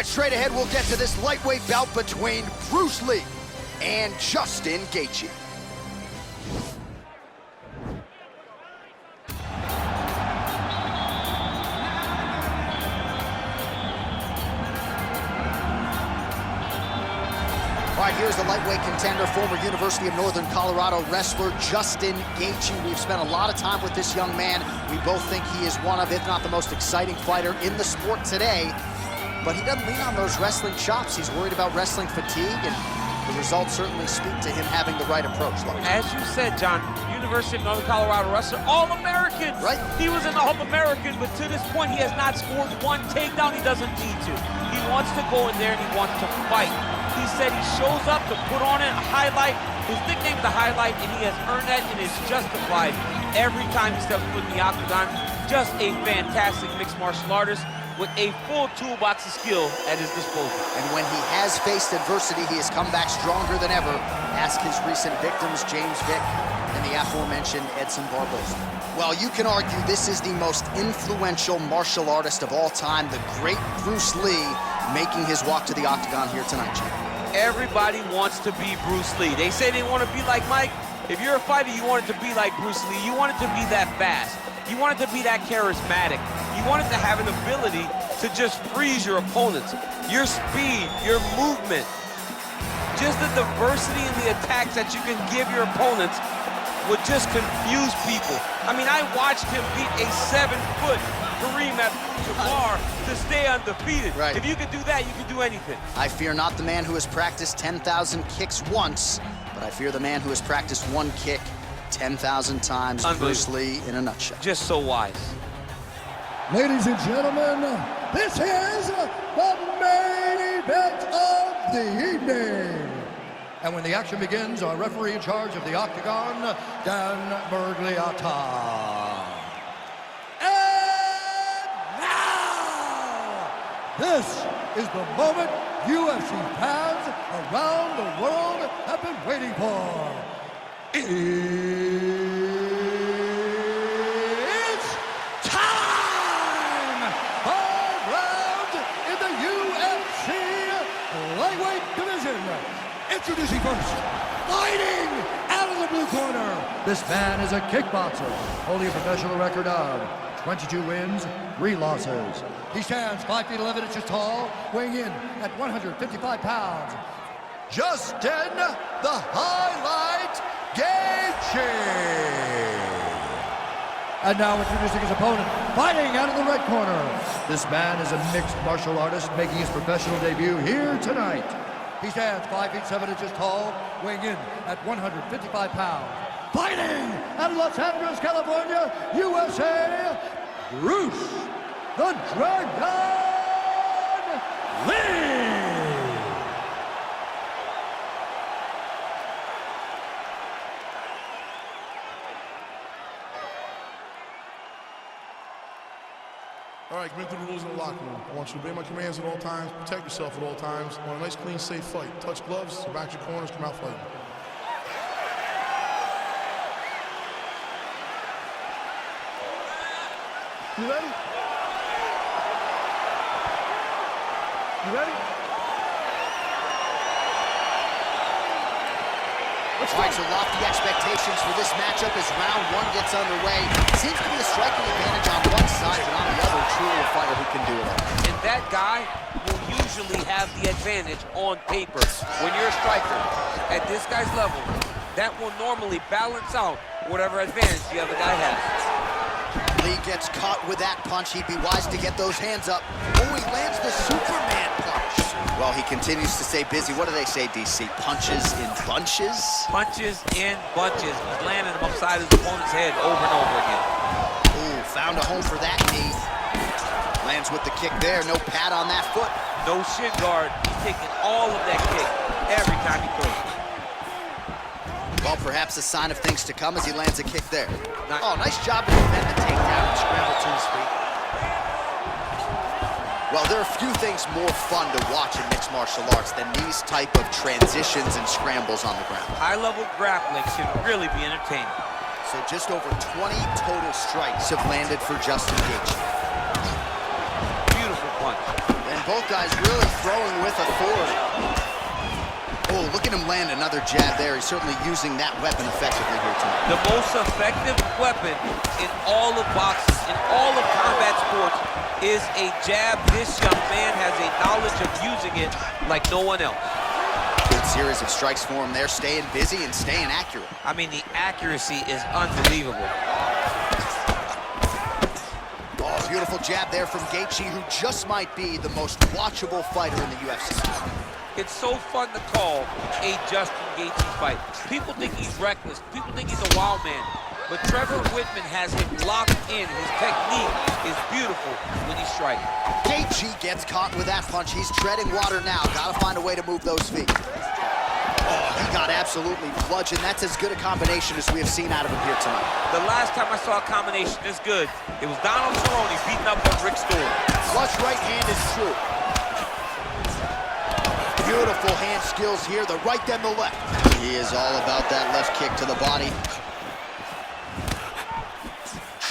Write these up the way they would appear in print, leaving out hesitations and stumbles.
straight ahead, we'll get to this lightweight bout between Bruce Lee and Justin Gaethje. All right, here's the lightweight contender, former University of Northern Colorado wrestler Justin Gaethje. We've spent a lot of time with this young man. We both think he is one of, if not the most exciting fighter in the sport today. But he doesn't lean on those wrestling chops. He's worried about wrestling fatigue, and the results certainly speak to him having the right approach. As you said, John, University of Northern Colorado wrestler, All-American. Right. He was an All-American, but to this point, he has not scored one takedown. He doesn't need to. He wants to go in there and he wants to fight. He said he shows up to put on a highlight. His nickname's the Highlight, and he has earned that and is justified every time he steps foot in the octagon. Just a fantastic mixed martial artist with a full toolbox of skill at his disposal. And when he has faced adversity, he has come back stronger than ever. Ask his recent victims, James Vick and the aforementioned Edson Barboza. Well, you can argue this is the most influential martial artist of all time, the great Bruce Lee, making his walk to the octagon here tonight, Chief. Everybody wants to be Bruce Lee. They say they want to be like Mike. If you're a fighter, you want it to be like Bruce Lee. You want it to be that fast. You want it to be that charismatic. You want it to have an ability to just freeze your opponents. Your speed, your movement, just the diversity in the attacks that you can give your opponents would just confuse people. I mean, I watched him beat a 7-foot Kareem Abdul-Jabbar to stay undefeated. Right. If you could do that, you could do anything. I fear not the man who has practiced 10,000 kicks once, but I fear the man who has practiced one kick 10,000 times. Bruce Lee in a nutshell. Just so wise. Ladies and gentlemen, this is the main event of the evening. And when the action begins, our referee in charge of the octagon, Dan Bergliata. And now, this is the moment UFC fans around the world have been waiting for. It's time! 5 rounds in the UFC lightweight division. Introducing first, fighting out of the blue corner. This man is a kickboxer, holding a professional record of 22 wins, 3 losses. He stands 5 feet 11 inches tall, weighing in at 155 pounds. Justin, the Highlight Gaethje. And now introducing his opponent, fighting out of the red corner. This man is a mixed martial artist making his professional debut here tonight. He stands 5 feet 7 inches tall, weighing in at 155 pounds. Fighting out of Los Angeles, California, USA, Bruce the Dragon Lee. All right, commit to the rules in the locker room. I want you to obey my commands at all times, protect yourself at all times. I want a nice, clean, safe fight. Touch gloves, back your corners, come out fighting. You ready? You ready? All right, so lofty expectations for this matchup as round 1 gets underway. Seems to be a striking advantage on one side, but on the other, truly a fighter who can do it all. And that guy will usually have the advantage on paper. When you're a striker at this guy's level, that will normally balance out whatever advantage the other guy has. Lee gets caught with that punch. He'd be wise to get those hands up. Oh, he lands the Superman punch. Well, he continues to stay busy. What do they say, DC? Punches in bunches? Punches in bunches. He's landing them upside his opponent's head over and over again. Ooh, found a home for that knee. Lands with the kick there. No pad on that foot. No shin guard. He's taking all of that kick every time he throws it. Well, perhaps a sign of things to come as he lands a kick there. Oh, nice job to defend the takedown and scramble to his feet. Well, there are few things more fun to watch in mixed martial arts than these type of transitions and scrambles on the ground. High-level grappling can really be entertaining. So just over 20 total strikes have landed for Justin Gaethje. Beautiful punch. And both Both guys really throwing with authority. Oh, look at him land another jab there. He's certainly using that weapon effectively here tonight. The most effective weapon in all of boxing, in all of combat sports, is a jab. This young man has a knowledge of using it like no one else. Good series of strikes for him there, staying busy and staying accurate. I mean, the accuracy is unbelievable. Oh, beautiful jab there from Gaethje, who just might be the most watchable fighter in the UFC. It's so fun to call a Justin Gaethje fight. People think he's reckless. People think he's a wild man. But Trevor Whitman has him locked in. His technique is beautiful when he's striking. Gaethje gets caught with that punch. He's treading water now. Got to find a way to move those feet. Oh, he got absolutely bludgeoned. That's as good a combination as we have seen out of him here tonight. The last time I saw a combination this good, it was Donald Cerrone beating up on Rick Stewart. Flush right hand is true. Beautiful hand skills here, the right then the left. He is all about that left kick to the body.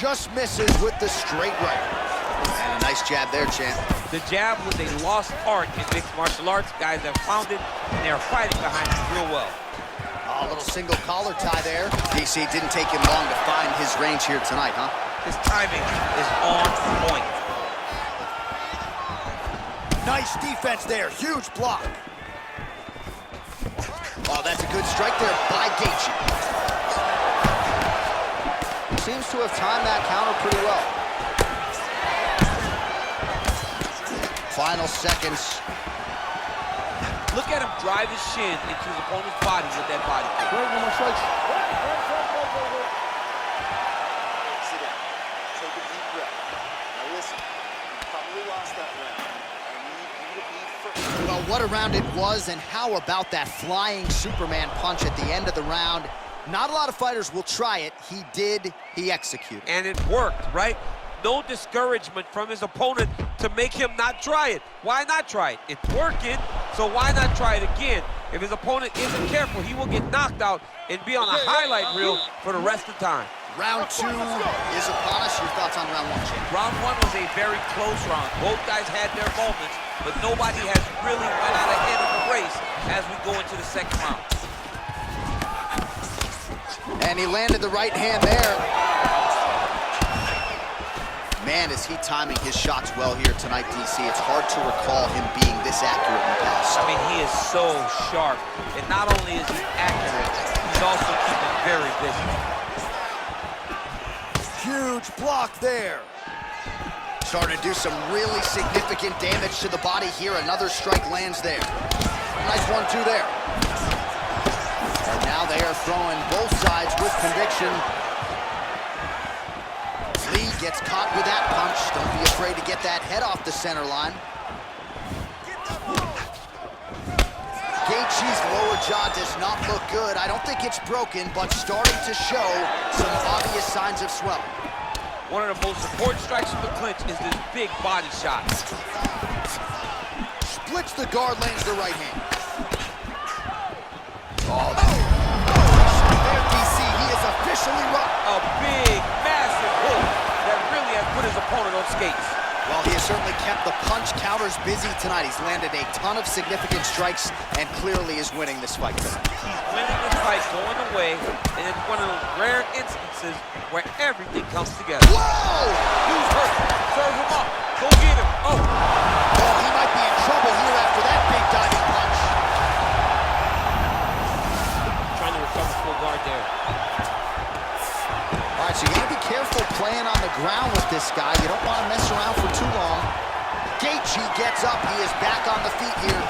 Just misses with the straight right. And a nice jab there, champ. The jab was a lost art in mixed martial arts. Guys have found it, and they're fighting behind it real well. A little single collar tie there. DC didn't take him long to find his range here tonight, huh? His timing is on point. Nice defense there, huge block. Oh, that's a good strike there by Gaethje. Seems to have timed that counter pretty well. Final seconds. Look at him drive his shin into his opponent's body with that body kick. Sit down. Take a deep breath. Now listen, you probably lost that round. I need you to be first. Well, what a round it was, and how about that flying Superman punch at the end of the round? Not a lot of fighters will try it. He did, he executed. And it worked, right? No discouragement from his opponent to make him not try it. Why not try it? It's working, so why not try it again? If his opponent isn't careful, he will get knocked out and be on a highlight reel for the rest of the time. Round two is upon us. Your thoughts on round one, champ? Round one was a very close round. Both guys had their moments, but nobody has really went out ahead of the race as we go into the second round. And he landed the right hand there. Man, is he timing his shots well here tonight, DC. It's hard to recall him being this accurate in the past. I mean, he is so sharp. And not only is he accurate, he's also keeping very busy. Huge block there. Starting to do some really significant damage to the body here. Another strike lands there. Nice 1-2 there. And now they are throwing both sides with conviction. Lee gets caught with that punch. Don't be afraid to get that head off the center line. Gaethje's lower jaw does not look good. I don't think it's broken, but starting to show some obvious signs of swelling. One of the most important strikes from the clinch is this big body shot. Splits the guard, lands the right hand. Oh, there, DC. He is officially rocked. A big, massive hook that really has put his opponent on skates. Well, he has certainly kept the punch counters busy tonight. He's landed a ton of significant strikes and clearly is winning this fight tonight. He's winning this fight going away, and it's one of those rare instances where everything comes together. Whoa! Who's hurt? Serve him up. Go get him. Oh, he might be in trouble here after that big diving punch. trying to recover full guard there. All right, so you gotta be careful playing on the ground with this guy. You don't want to mess around for too long. Gaethje gets up. He is back on the feet here.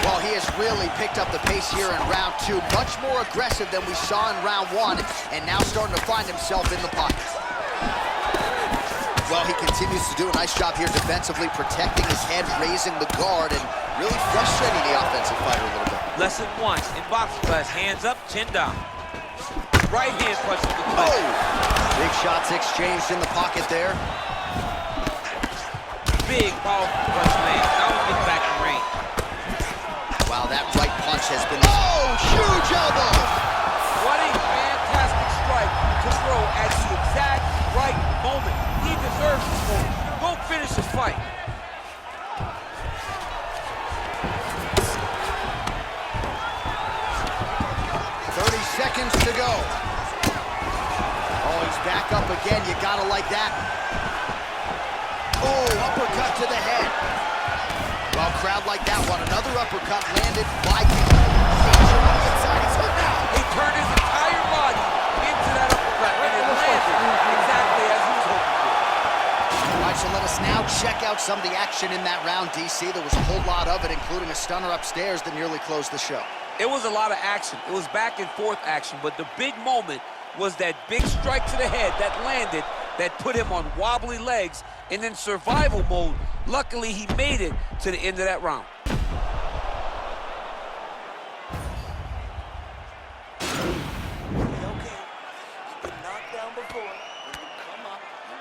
Well, he has really picked up the pace here in round two. Much more aggressive than we saw in round one, and now starting to find himself in the pocket. Well, he continues to do a nice job here defensively, protecting his head, raising the guard, and really frustrating the offensive fighter a little bit. Lesson one in boxing class: hands up, chin down. Right hand punch to the clinch. Oh! Big shots exchanged in the pocket there. Big powerful punch land. Now we get back in range. Wow, that right punch has been... Oh, huge elbow! What a fantastic strike to throw at the exact right moment. He deserves this moment. Go finish this fight. Oh, he's back up again. You gotta like that. Oh, uppercut to the head. Well, crowd like that one. Another uppercut landed by Gaethje. On the inside. He's hurt now. He turned his entire body into that uppercut, and it landed exactly as he was hoping for. All right, so let us now check out some of the action in that round, DC. There was a whole lot of it, including a stunner upstairs that nearly closed the show. It was a lot of action. It was back and forth action, but the big moment was that big strike to the head that landed, that put him on wobbly legs, and in survival mode, luckily he made it to the end of that round. Okay, you've been knocked down before. When you come up,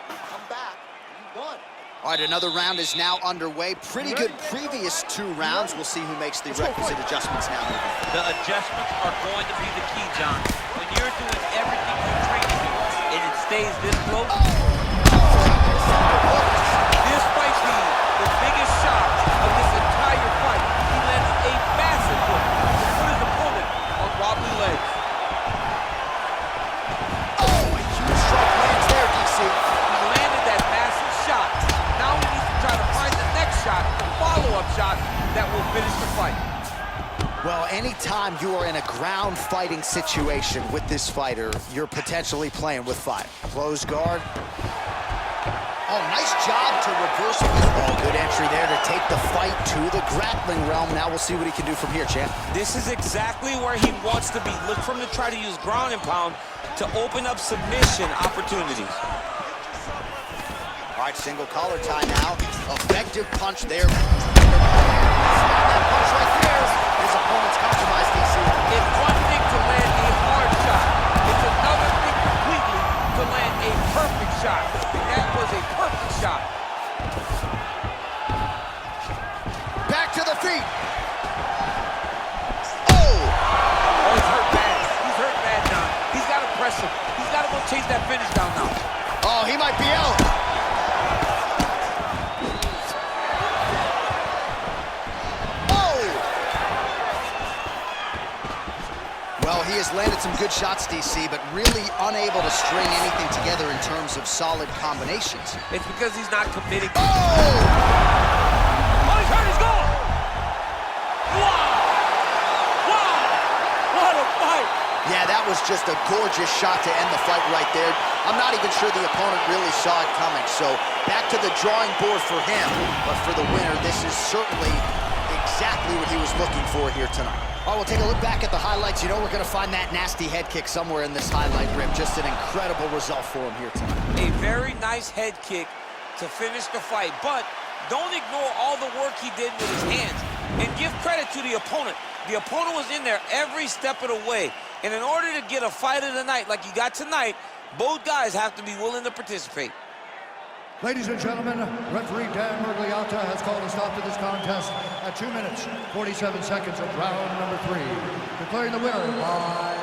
you come back, you won. All right, another round is now underway. Pretty good previous 2 rounds. We'll see who makes the requisite adjustments now. The adjustments are going to be the key, John. When you're doing everything you're trained to do, and it stays this close, this might be the biggest shot of this entire fight. He landed a massive hook to put his opponent on wobbly legs. Oh, a huge strike lands there, DC. He landed that massive shot. Now he needs to try to find the next shot, the follow-up shot that will finish the fight. Well, anytime you are in a ground fighting situation with this fighter, you're potentially playing with fire. Close guard. Oh, nice job to reverse it. Oh, good entry there to take the fight to the grappling realm. Now we'll see what he can do from here, champ. This is exactly where he wants to be. Look for him to try to use ground and pound to open up submission opportunities. All right, single collar tie now. Effective punch there. That punch right there. His opponent's compromised, DC. It's one thing to land a hard shot. It's another thing completely to land a perfect shot. And that was a perfect shot. Back to the feet. Oh! Oh, he's hurt bad. He's hurt bad now. He's got to press him. He's got to go chase that finish down now. Oh, he might be out. Well, he has landed some good shots, DC, but really unable to string anything together in terms of solid combinations. It's because he's not committing. Oh! Oh, he's hurt, he's gone! Wow! Wow! What a fight! Yeah, that was just a gorgeous shot to end the fight right there. I'm not even sure the opponent really saw it coming, so back to the drawing board for him. But for the winner, this is certainly exactly what he was looking for here tonight. All right, we'll take a look back at the highlights. You know we're going to find that nasty head kick somewhere in this highlight rip. Just an incredible result for him here tonight. A very nice head kick to finish the fight, but don't ignore all the work he did with his hands. And give credit to the opponent. The opponent was in there every step of the way. And in order to get a fight of the night like you got tonight, both guys have to be willing to participate. Ladies and gentlemen, referee Dan Murgliata has called a stop to this contest at 2 minutes, 47 seconds of round number 3, declaring the winner by